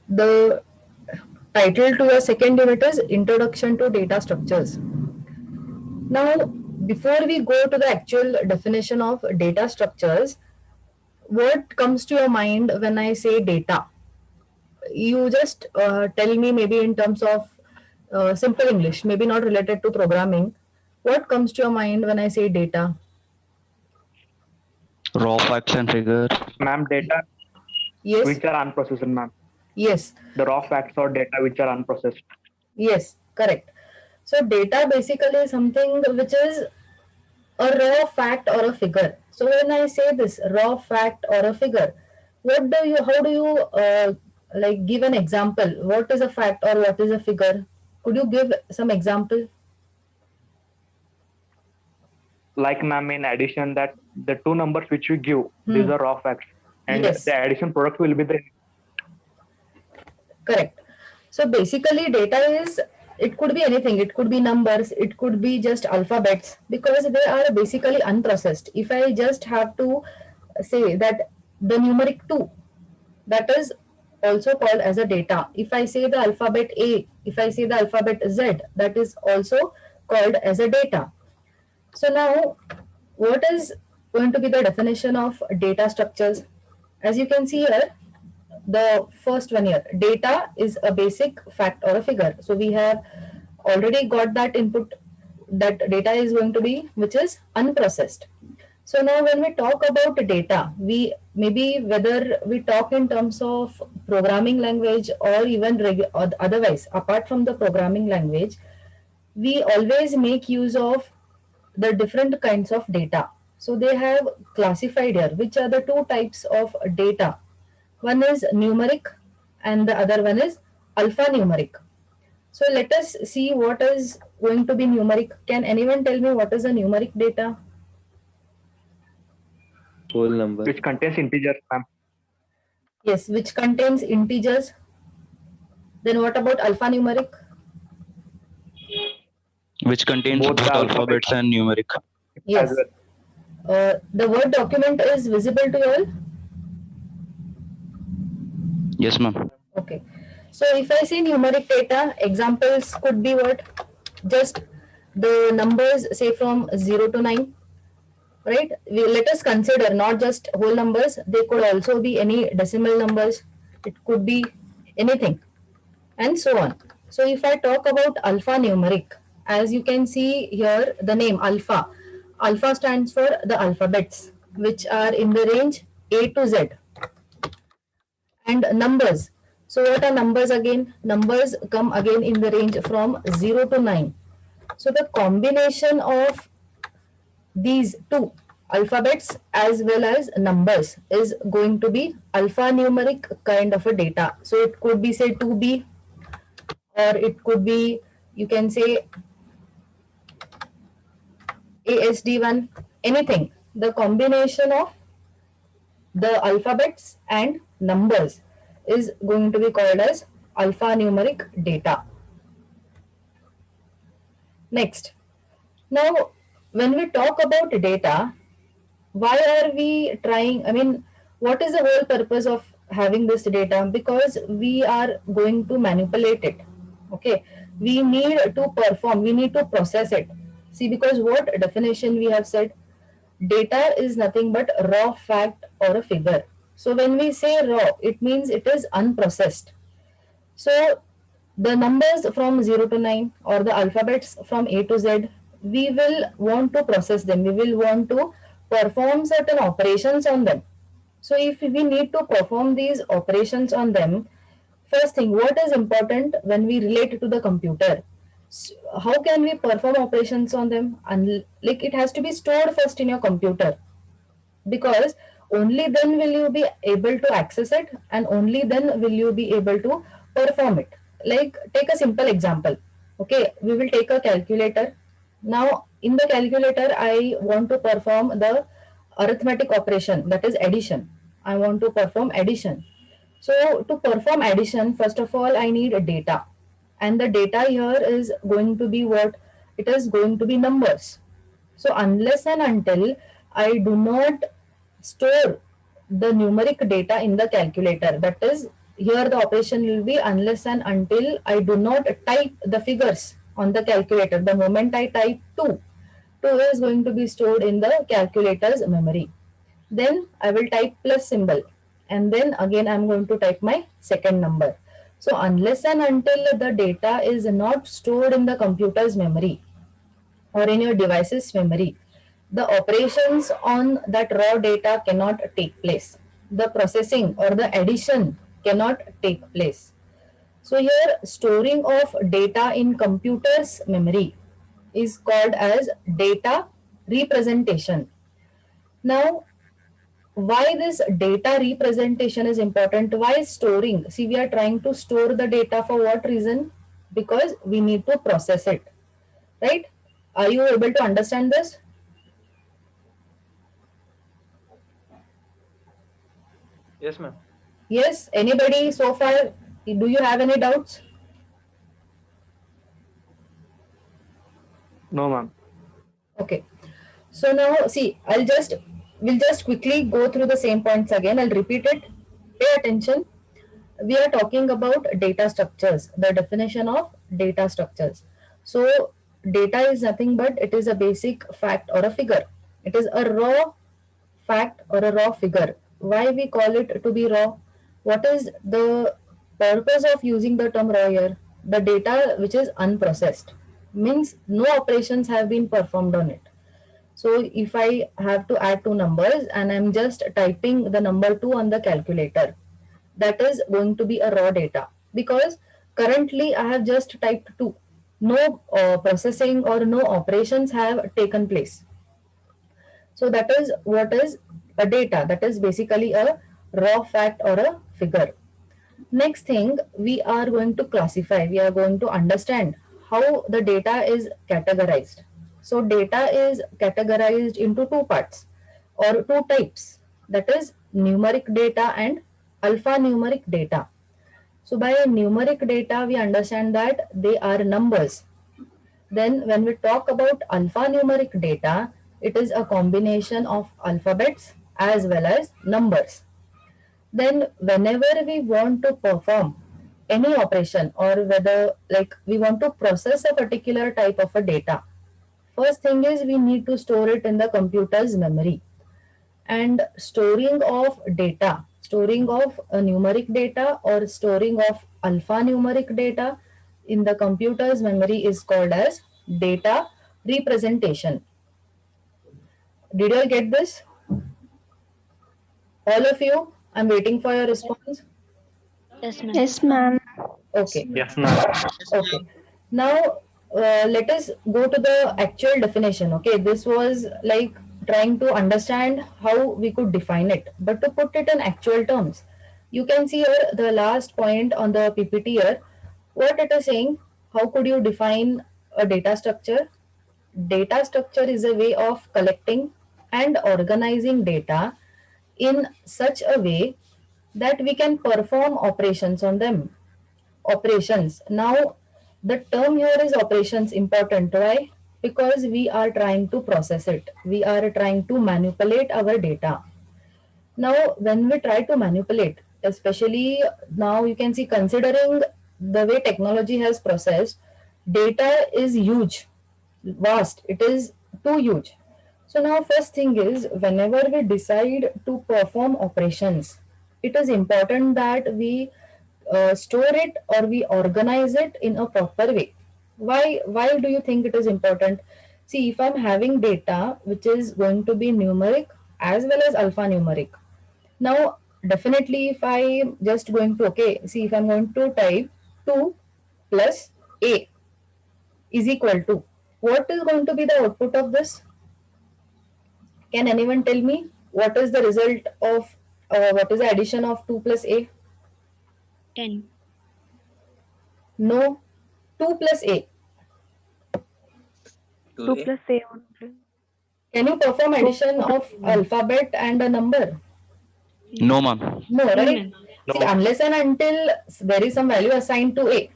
The title to your second unit is Introduction to Data Structures. Now, before we go to the actual definition of data structures, what comes to your mind when I say data? You just tell me, maybe in terms of simple English, maybe not related to programming. What comes to your mind when I say data? Raw facts and figures. Ma'am, data Yes, which are unprocessed, ma'am. yes, The raw facts or data which are unprocessed. yes, correct. So, data basically is something which is a raw fact or a figure. So, when I say this raw fact or a figure, how do you like give an example? What is a fact or what is a figure? Could you give some example? Like, ma'am, in addition, that the two numbers which we give, these Hmm. are raw facts, and Yes, the addition product will be the. correct. So basically, data is, it could be anything. It could be numbers. It could be just alphabets because they are basically unprocessed. If I just have to say that the numeric 2, that is also called as a data. If I say the alphabet A, if I say the alphabet Z, that is also called as a data. So now, what is going to be the definition of data structures? As you can see here, the first one here, data is a basic fact or a figure. So we have already got that input, that data is going to be, which is unprocessed. So now when we talk about data, we maybe whether we talk in terms of programming language or even or otherwise, apart from the programming language, we always make use of the different kinds of data. So they have classified here which are the two types of data. One is numeric and the other one is alphanumeric. So let us see what is going to be numeric. Can anyone tell me what is a numeric data? Whole number. Which contains integers, ma'am. Yes, which contains integers. Then what about alphanumeric? Which contains Both both the alphabet alphabets and numeric. as Yes. well. The Word document is visible to you all? Yes, ma'am. Okay. So if I say numeric data, examples could be what? Just the numbers, say from 0 to 9, right? Let us consider not just whole numbers, they could also be any decimal numbers, it could be anything, and so on. So if I talk about alphanumeric, as you can see here, the name alpha, alpha stands for the alphabets, which are in the range A to Z, and numbers. So what are numbers again? Numbers come again in the range from 0 to 9. So the combination of these two, alphabets as well as numbers, is going to be alphanumeric kind of a data. So it could be say 2B, or it could be, you can say, ASD1, anything. The combination of the alphabets and numbers is going to be called as alphanumeric data. Next, now when we talk about data, why are we trying? I mean, what is the whole purpose of having this data? Because we are going to manipulate it. Okay, we need to perform, we need to process it. See, because what definition we have said, data is nothing but raw fact or a figure. So when we say raw, it means it is unprocessed. So the numbers from 0 to 9 or the alphabets from A to Z, we will want to process them. We will want to perform certain operations on them. So if we need to perform these operations on them, first thing, what is important when we relate to the computer? How can we perform operations on them? And like, it has to be stored first in your computer, because only then will you be able to access it, and only then will you be able to perform it. Like, take a simple example. Okay, we will take a calculator. Now in the calculator, I want to perform the arithmetic operation, that is addition. I want to perform addition. So to perform addition, first of all, I need a data, and the data here is going to be what? It is going to be numbers. So unless and until I do not store the numeric data in the calculator, that is here the operation will be unless and until I do not type the figures on the calculator. The moment I type 2, 2 is going to be stored in the calculator's memory. Then I will type plus symbol, and then again I'm going to type my second number. So unless and until the data is not stored in the computer's memory or in your device's memory, the operations on that raw data cannot take place. The processing or the addition cannot take place. So here storing of data in computer's memory is called as data representation. Now, why this data representation is important? Why storing? See, we are trying to store the data for what reason? Because we need to process it, right? Are you able to understand this? Yes, ma'am. Yes, anybody so far? Do you have any doubts? No, ma'am. Okay. So now see, we'll just quickly go through the same points again. I'll repeat it. Pay attention. We are talking about data structures, the definition of data structures. So data is nothing but it is a basic fact or a figure. It is a raw fact or a raw figure. Why we call it to be raw? What is the purpose of using the term raw here? The data which is unprocessed means no operations have been performed on it. So if I have to add two numbers and I'm just typing the number 2 on the calculator, that is going to be a raw data because currently I have just typed 2. No processing or no operations have taken place. So that is what is a data. That is basically a raw fact or a figure. Next thing, we are going to classify, we are going to understand how the data is categorized. So data is categorized into two parts or two types, that is numeric data and alphanumeric data. So by numeric data, we understand that they are numbers. Then when we talk about alphanumeric data, it is a combination of alphabets as well as numbers. Then whenever we want to perform any operation or whether like we want to process a particular type of a data, first thing is we need to store it in the computer's memory. And storing of data, storing of numeric data or storing of alphanumeric data in the computer's memory is called as data representation. Did you all get this? All of you? I'm waiting for your response. Yes, ma'am. Yes, ma'am. Okay. Yes, ma'am. Okay. Now let us go to the actual definition. Okay, this was like trying to understand how we could define it, but to put it in actual terms, you can see here the last point on the PPT here. What it is saying, how could you define a data structure? Data structure is a way of collecting and organizing data in such a way that we can perform operations on them. Operations. Now, the term here is operations important. Why? Because we are trying to process it. We are trying to manipulate our data. Now, when we try to manipulate, especially now you can see considering the way technology has processed, data is huge, vast. It is too huge. So now first thing is whenever we decide to perform operations, it is important that we store it or we organize it in a proper way. Why do you think it is important? See, if I'm having data which is going to be numeric as well as alphanumeric, now definitely if I just going to see if I'm going to type 2 plus a is equal to, what is going to be the output of this? Can anyone tell me what is the result of what is the addition of 2 plus a? 10. No, 2 plus a. 2 plus a only. Can you perform addition of alphabet and a number? No, ma'am. No, right? ma'am. See, unless and until there is some value assigned to a,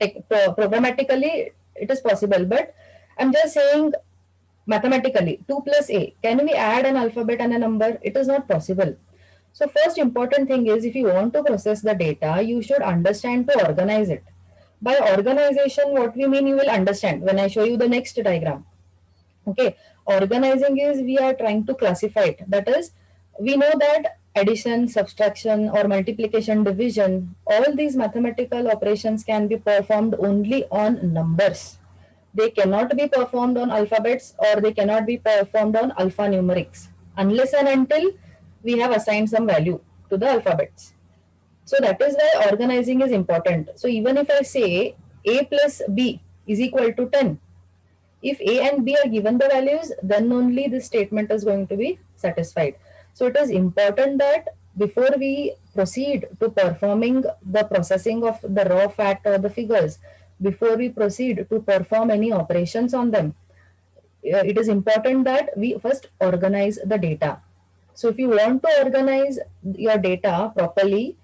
programmatically it is possible, but I'm just saying mathematically 2 plus a, can we add an alphabet and a number? It is not possible. So first important thing is, if you want to process the data, you should understand to organize it. By organization, what we mean, you will understand when I show you the next diagram. Okay, organizing is we are trying to classify it. That is, we know that addition, subtraction, or multiplication, division, all these mathematical operations can be performed only on numbers. They cannot be performed on alphabets, or they cannot be performed on alphanumerics unless and until we have assigned some value to the alphabets. So that is why organizing is important. So even if I say a plus b is equal to 10, if A and B are given the values, then only this statement is going to be satisfied. So it is important that before we proceed to performing the processing of the raw fact or the figures, before we proceed to perform any operations on them, it is important that we first organize the data. So if you want to organize your data properly,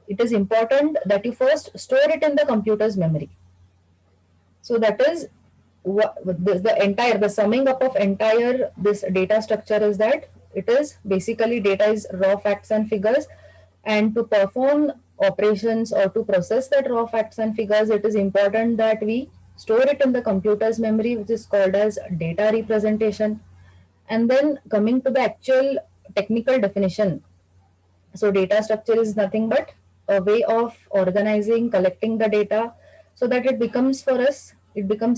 it is important that you first store it in the computer's memory. So that is what the summing up of entire this data structure is, that it is basically data is raw facts and figures, and to perform operations or to process that raw facts and figures, it is important that we store it in the computer's memory, which is called as data representation. And then coming to the actual technical definition, so data structure is nothing but a way of organizing, collecting the data so that it becomes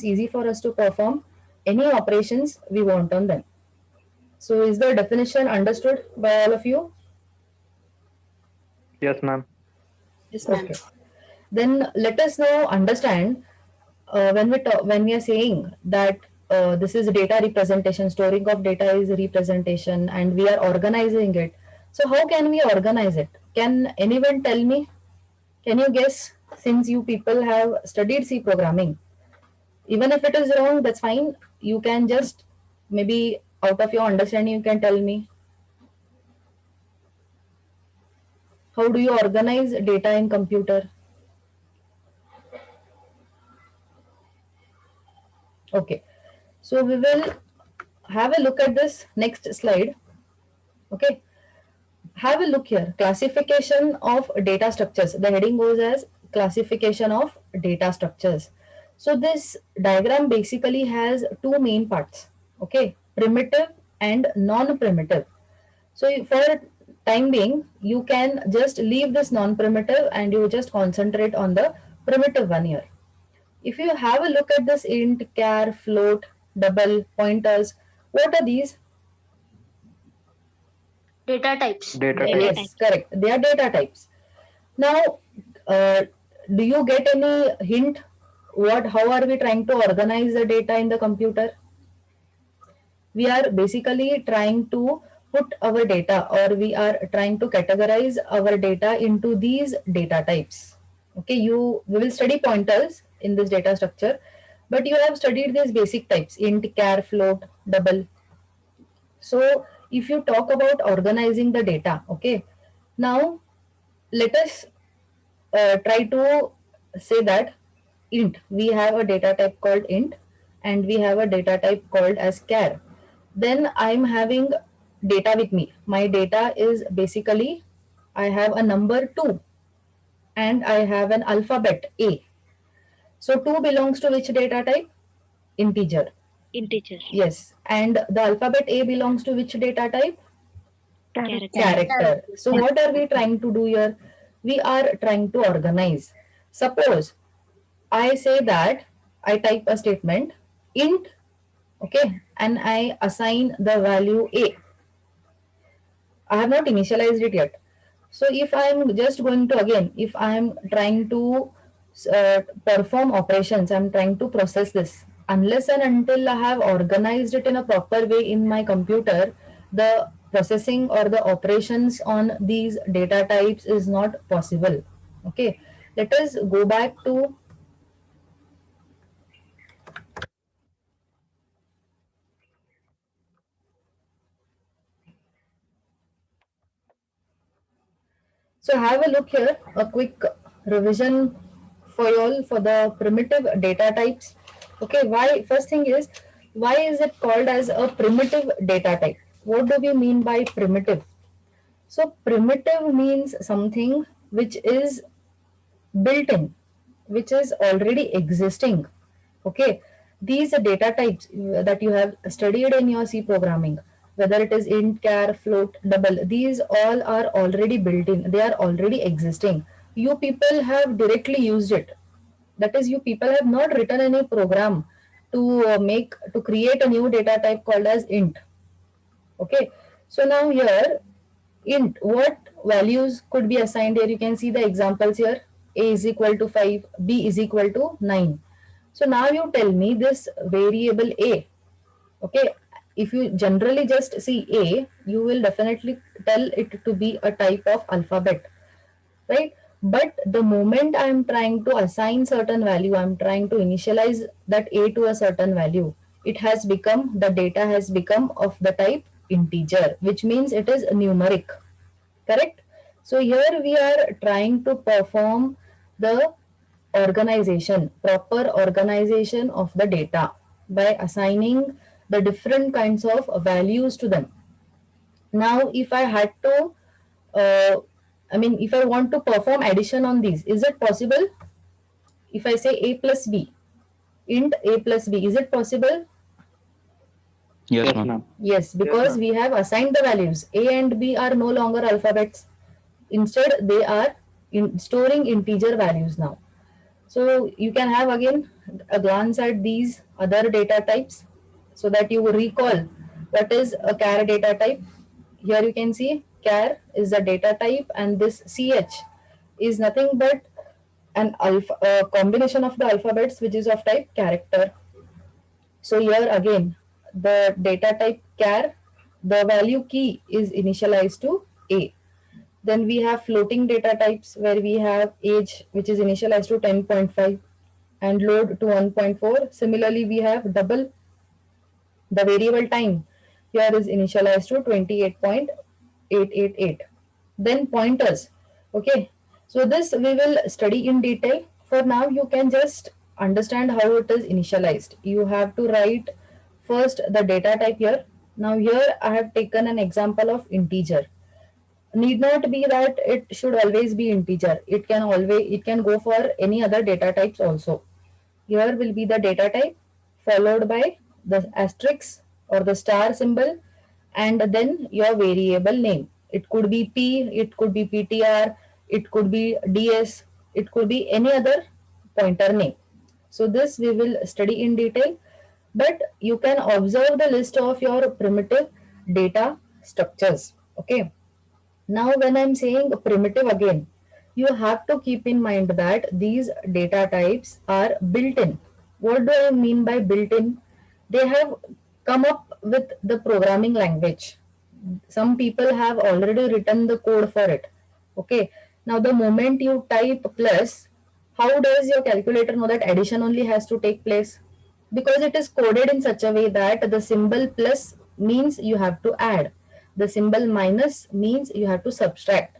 easy for us to perform any operations we want on them. So is the definition understood by all of you? Yes, ma'am. Yes, ma'am. Okay. Then let us now understand when we are saying that this is data representation, storing of data is representation, and we are organizing it. So how can we organize it? Can anyone tell me? Can you guess? Since you people have studied C programming, even if it is wrong, that's fine. You can just maybe out of your understanding, you can tell me, how do you organize data in computer? Okay, so we will have a look at this next slide. Okay, have a look here. Classification of data structures. The heading goes as classification of data structures. So this diagram basically has two main parts. Okay, primitive and non-primitive. So for time being, you can just leave this non-primitive and you just concentrate on the primitive one here. If you have a look at this int, char, float, double, pointers, what are these? Data types. Data Data type. Yes, correct. They are data types. Now, do you get any hint? How are we trying to organize the data in the computer? We are basically trying to put our data, or we are trying to categorize our data into these data types. Okay, we will study pointers in this data structure, but you have studied these basic types: int, char, float, double. So if you talk about organizing the data, okay, now let us try to say that int, we have a data type called int, and we have a data type called as char. Then I'm having data with me. My data is basically, I have a number 2 and I have an alphabet A. So 2 belongs to which data type? Integer. Integer. Yes. And the alphabet A belongs to which data type? Character. Character. So what are we trying to do here? We are trying to organize. Suppose I say that I type a statement int, okay, and I assign the value A. I have not initialized it yet. So if I'm just going to, again, if I'm trying to perform operations, I'm trying to process this. Unless and until I have organized it in a proper way in my computer, the processing or the operations on these data types is not possible. Okay, let us go back to So have a look here, a quick revision for you all for the primitive data types. Okay, first thing is, why is it called as a primitive data type? What do we mean by primitive? So primitive means something which is built in, which is already existing. Okay, these data types that you have studied in your C programming, whether it is int, char, float, double, these all are already built in, they are already existing. You people have directly used it. That is, you people have not written any program to create a new data type called as int. Okay, so now here int, what values could be assigned here? You can see the examples here. A is equal to 5, B is equal to 9. So now you tell me this variable A. Okay, if you generally just see A, you will definitely tell it to be a type of alphabet, right? But the moment I am trying to assign certain value, I am trying to initialize that A to a certain value, it has become, the data has become of the type integer, which means it is numeric. Correct? So here we are trying to perform the organization, proper organization of the data by assigning the different kinds of values to them. Now, if I had to, if I want to perform addition on these, is it possible? If I say A plus B, int A plus B, is it possible? Yes, Yes, ma'am. ma'am. Yes, because ma'am. we have assigned the values. A and B are no longer alphabets. Instead, they are storing integer values now. So you can have again a glance at these other data types so that you will recall what is a char data type. Here you can see char is the data type, and this ch is nothing but a combination of the alphabets which is of type character. So here again, the data type char, the value key is initialized to A. Then we have floating data types where we have age, which is initialized to 10.5, and load to 1.4. Similarly, we have double, the variable time here is initialized to 28.888. Then pointers. Okay, so this we will study in detail. For now, you can just understand how it is initialized. You have to write first the data type here. Now here I have taken an example of integer. Need not be that it should always be integer. It can go for any other data types also. Here will be the data type followed by the asterisk or the star symbol, and then your variable name. It could be P, it could be PTR, it could be DS, it could be any other pointer name. So this we will study in detail, but you can observe the list of your primitive data structures. Okay. Now, when I'm saying primitive again, you have to keep in mind that these data types are built in. What do I mean by built in? They have come up with the programming language. Some people have already written the code for it. Okay. Now, the moment you type plus, how does your calculator know that addition only has to take place? Because it is coded in such a way that the symbol plus means you have to add, the symbol minus means you have to subtract.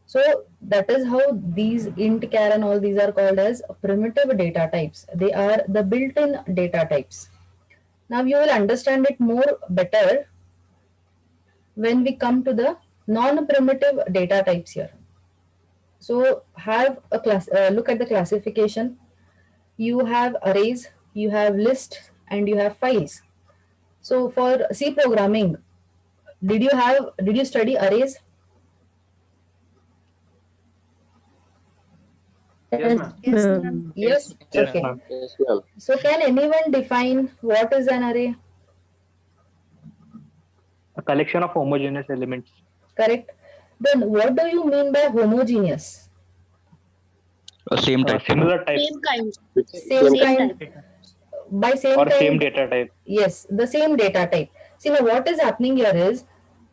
So that is how these int, char and all these are called as primitive data types. They are the built-in data types. Now you will understand it more better when we come to the non-primitive data types here. So have a look at the classification. You have arrays, you have lists, and you have files. So for C programming, did you study arrays? Yes, ma'am. Yes. Yes, Okay. ma'am. So can anyone define what is an array? A collection of homogeneous elements. Correct. Then what do you mean by homogeneous? Same type. Similar type Same kind. Same kind. type. By same or kind. same data type. Yes, the same data type. See, now what is happening here is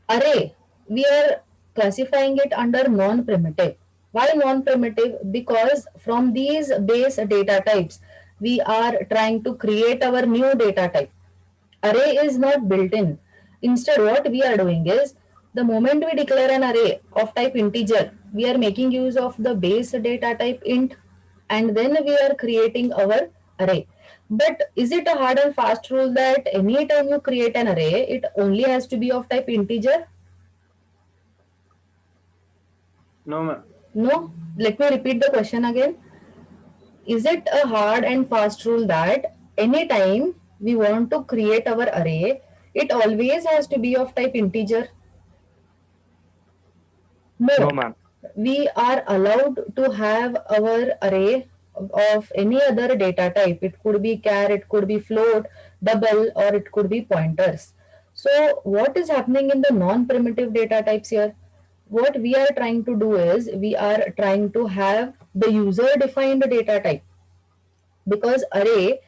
array, we are classifying it under non-primitive. Why non-primitive? Because from these base data types, we are trying to create our new data type. Array is not built in. Instead, what we are doing is, the moment we declare an array of type integer, we are making use of the base data type int, and then we are creating our array. But is it a hard and fast rule that anytime you create an array, it only has to be of type integer? No, ma'am. No? Let me repeat the question again. Is it a hard and fast rule that anytime we want to create our array, it always has to be of type integer? No, No. ma'am. We are allowed to have our array of any other data type. It could be char, it could be float, double, or it could be pointers. So what is happening in the non-primitive data types here? What we are trying to do is we are trying to have the user defined data type, because array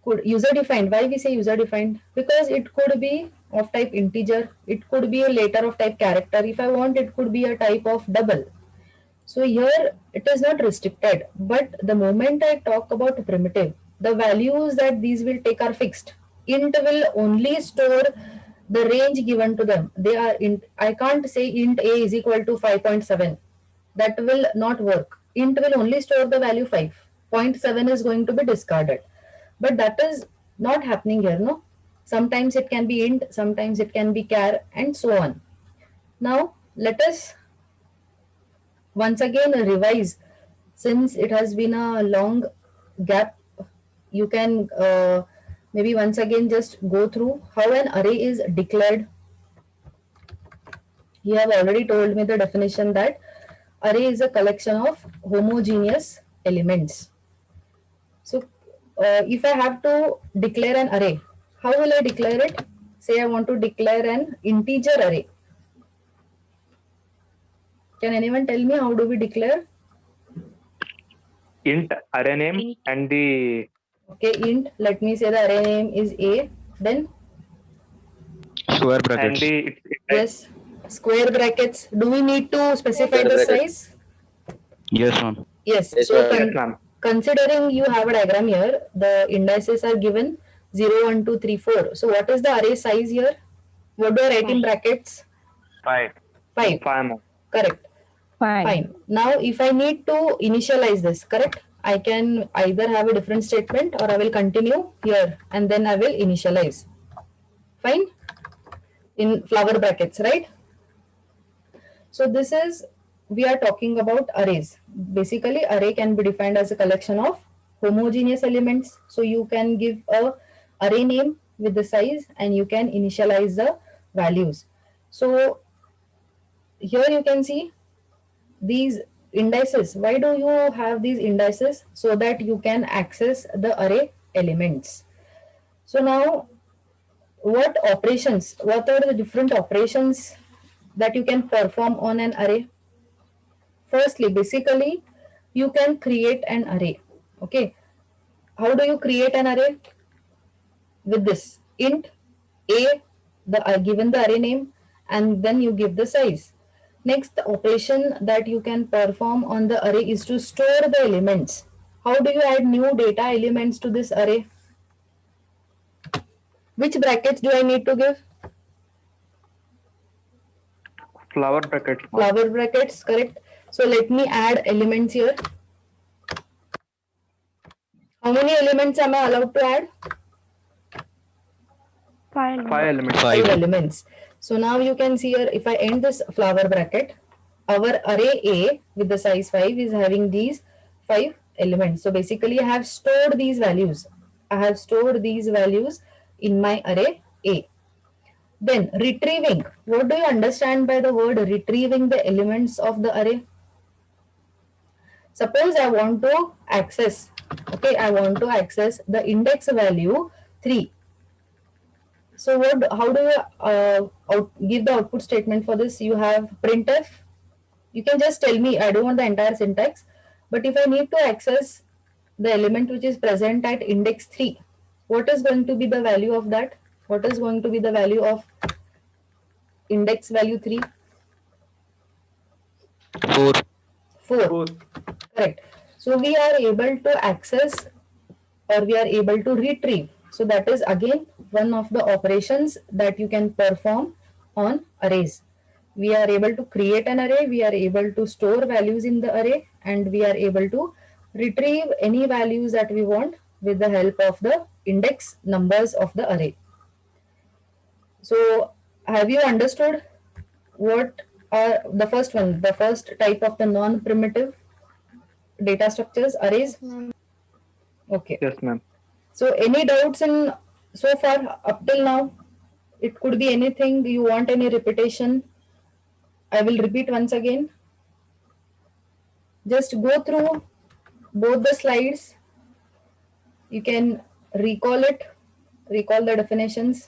could user defined. Why we say user defined? Because it could be of type integer, it could be a letter of type character. If I want, it could be a type of double. So here it is not restricted, but the moment I talk about primitive, the values that these will take are fixed. Int will only store the range given to them. They are int. I can't say int a is equal to 5.7. That will not work. Int will only store the value 5. Zero point 0.7 is going to be discarded. But that is not happening here, no? Sometimes it can be int, sometimes it can be char, and so on. Now let us once again revise, since it has been a long gap. You can maybe once again just go through how an array is declared. You have already told me the definition that array is a collection of homogeneous elements. So if I have to declare an array, how will I declare it? Say I want to declare an integer array. Can anyone tell me how do we declare? Int array name Int. and the Okay, int, let me say the array name is A, then Square and brackets. the yes, square brackets. Do we need to specify Square the brackets. size? Yes, ma'am. Yes. Yes, So ma'am. yes, ma'am. considering you have a diagram here, the indices are given 0, 1, 2, 3, 4. So what is the array size here? What do I write in brackets? 5. 5. 5, ma'am. Correct. Fine. Fine. Now if I need to initialize this, correct? I can either have a different statement or I will continue here and then I will initialize. Fine? In flower brackets, right? So this is, we are talking about arrays. Basically, array can be defined as a collection of homogeneous elements. So you can give a array name with the size and you can initialize the values. So here you can see these indices. Why do you have these indices? So that you can access the array elements. So now what operations, what are the different operations that you can perform on an array? Firstly, basically, you can create an array. Okay. How do you create an array? With this int a, given the array name, and then you give the size. Next, the operation that you can perform on the array is to store the elements. How do you add new data elements to this array? Which brackets do I need to give? Flower brackets, ma'am. Flower brackets, correct. So let me add elements here. How many elements am I allowed to add? 5. 5 elements. 5 5. elements. So now you can see here, if I end this flower bracket, our array A with the size 5 is having these 5 elements. So basically I have stored these values. I have stored these values in my array A. Then retrieving. What do you understand by the word retrieving the elements of the array? Suppose I want to access, okay, I want to access the index value 3. So what? How do you give the output statement for this? You have printf. You can just tell me. I don't want the entire syntax. But if I need to access the element which is present at index 3, what is going to be the value of that? What is going to be the value of index value 3? 4. 4. 4. Correct. So we are able to access or we are able to retrieve. So that is again one of the operations that you can perform on arrays. We are able to create an array, we are able to store values in the array, and we are able to retrieve any values that we want with the help of the index numbers of the array. So have you understood what The first one, the first type of the non-primitive data structures, arrays. Okay. Yes, ma'am. So any doubts in so far up till now? It could be anything. You want any repetition? I will repeat once again. Just go through both the slides. You can recall it, recall the definitions.